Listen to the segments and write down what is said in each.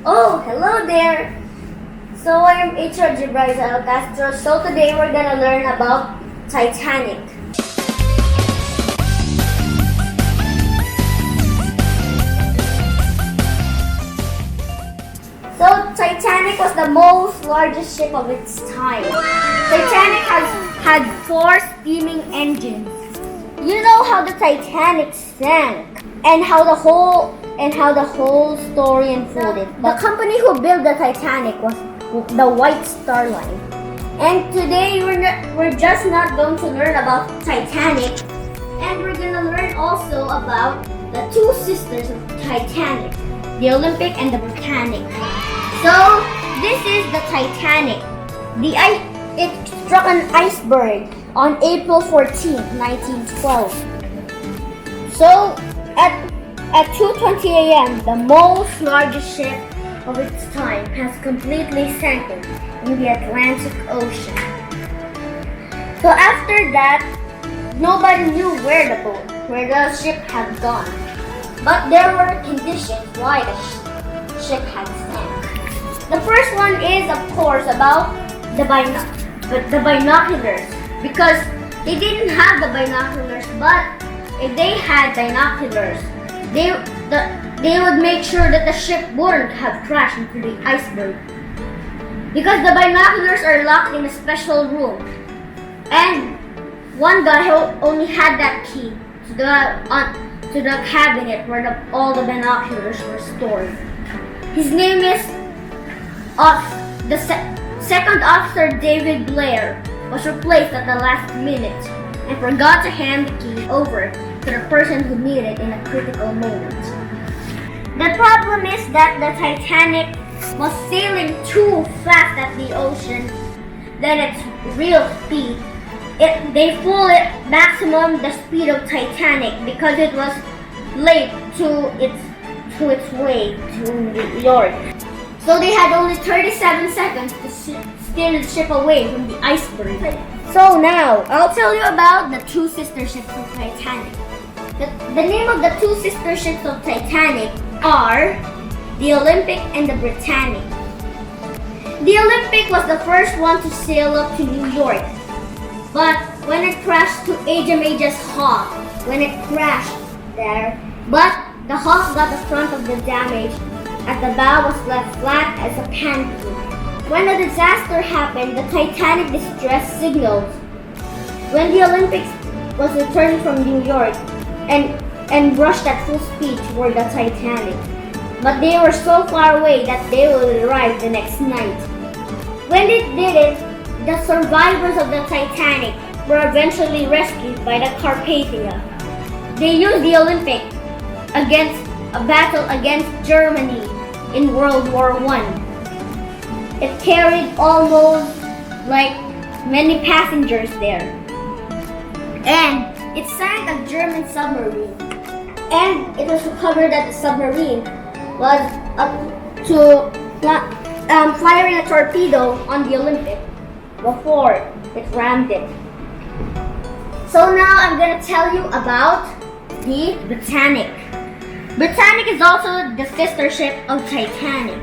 Oh, hello there! So I'm HRG Brizzoh Castro. So today we're gonna learn about Titanic. So Titanic was the most largest ship of its time. Titanic had 4 steaming engines. You know how the Titanic sank and how the whole story unfolded. The company who built the Titanic was the White Star Line. And today we're just not going to learn about Titanic, and we're gonna learn also about the 2 sisters of Titanic, the Olympic and the Britannic. So this is the Titanic. It struck an iceberg on April 14, 1912. So at 2:20 a.m., the most largest ship of its time has completely sunken in the Atlantic Ocean. So after that, nobody knew where the ship had gone. But there were conditions why the ship had sank. The first one is, of course, about the binoculars, because they didn't have the binoculars, but if they had binoculars, they would make sure that the ship wouldn't have crashed into the iceberg. Because the binoculars are locked in a special room, and one guy who only had that key to the cabinet where all the binoculars were stored. His name is the second officer, David Blair, was replaced at the last minute and forgot to hand the key over to the person who needed it in a critical moment. The problem is that the Titanic was sailing too fast at the ocean than its real speed. They flew at maximum the speed of Titanic because it was late to its way to New York. So they had only 37 seconds to steer the ship away from the iceberg. So now, I'll tell you about the 2 sister ships of Titanic. The name of the 2 sister ships of Titanic are the Olympic and the Britannic. The Olympic was the first one to sail up to New York, but when it crashed to HMHS Hawk, the Hawk got the brunt of the damage, as the bow was left flat as a pancake. When the disaster happened, the Titanic distress signaled when the Olympic was returning from New York and rushed at full speed toward the Titanic. But they were so far away that they would arrive the next night. When it did it, the survivors of the Titanic were eventually rescued by the Carpathia. They used the Olympic against a battle against Germany in World War I. It carried almost many passengers there. And it sank a German submarine. And it was recovered that the submarine was up to firing a torpedo on the Olympic before it rammed it. So now I'm going to tell you about the Britannic. Britannic is also the sister ship of Titanic,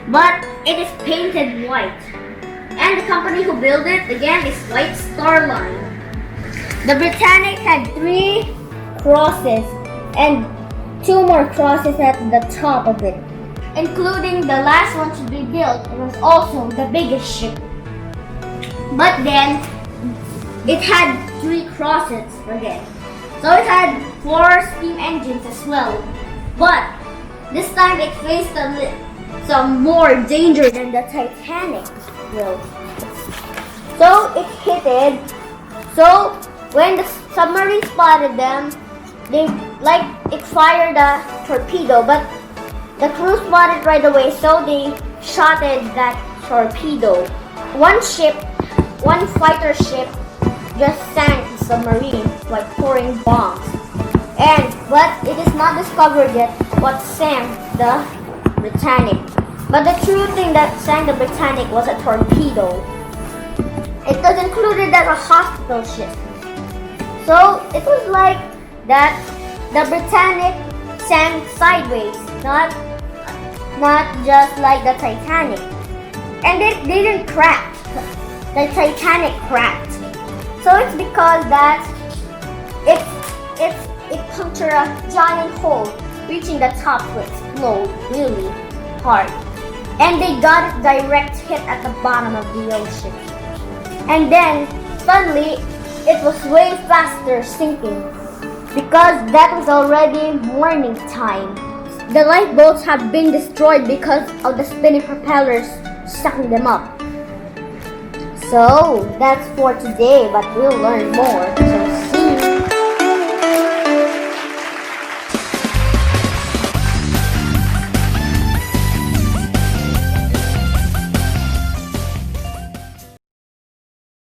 but it is painted white. And the company who built it, again, is White Star Line. The Britannic had 3 crosses and 2 more crosses at the top of it. Including the last one to be built, it was also the biggest ship. But then, it had 3 crosses again. So it had 4 steam engines as well. But this time it faced some more danger than the Titanic will. So it hit it. So when the submarine spotted them, it fired a torpedo, but the crew spotted right away, so they shotted that torpedo. One fighter ship just sank the submarine by pouring bombs. But it is not discovered yet what sank the Britannic. But the true thing that sank the Britannic was a torpedo. It was included as a hospital ship. So it was like that the Britannic sank sideways, not just like the Titanic. And it didn't crack. The Titanic cracked. So it's because that it punctured a giant hole, reaching the top to explode really hard. And they got a direct hit at the bottom of the ocean. And then suddenly it was way faster sinking because that was already morning time. The lifeboats had been destroyed because of the spinning propellers sucking them up. So that's for today, but we'll learn more. So see you